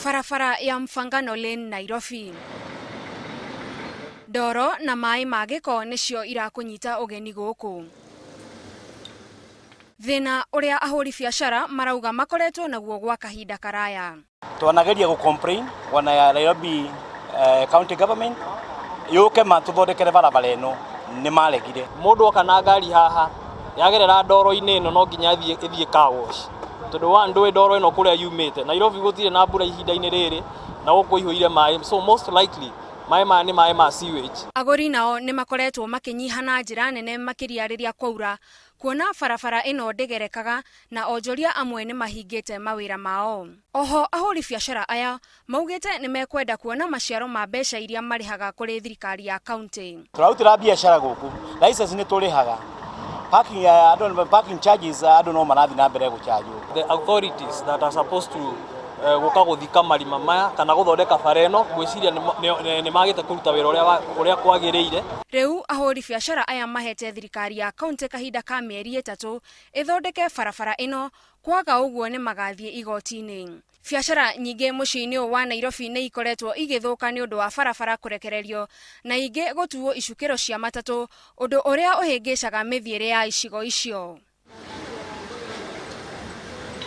Barabara ya Mfangano Lane, Nairobi. Ndoro na mai ma giko nicio irakunyita ugeni guku. Thina uria ahuri biashara marauga makoretwo naguo gwa kahinda karaya. Twanageria gu complain wana ya Nairobi county government yuke mathondekere barabara ino ni maregire. Mundu oka na ngari haha yagerera ndoro-ini ino no nginya ithie car wash. Tondu wa ndwe ndoro ino kuria yumite Nairobi gutire na mbura ihinda-ini riri na guku ihuire mai, so most likely mai ma sewage. Aguri nao ni makoretwo makinyiha na njira nene makiria riria kwaura kuona barabara ino ndegerekaga na wonjoria amwe ni mahingite mawira mao. Oho ahuri biashara aya maugite ni mekwenda kuona maciaro ma mbeca iria marihaga kuri thirikari ya kaunti. Turarutira biashara guku license ni turihaga parking charges no marathi na mbere gucharge. The authorities that are supposed to guka guthika marima maya kana guthondeka bara ino gwiciria ni magite kuruta wira uria kwagiriire. Riu ahuri biashara aya mahete thirikari ya kaunti kahinda ka mieri 3 ithondeke barabara ino, kwaga uguo ni magathie igoti-ini. Biashara nyingi muciini wa Nairobi ni ikoretwo igithuka ni undu wa barabara kurekererio na ingi gutuo icukiro cia matatu, undu uria uhingicaga mithiire ya icigo icio.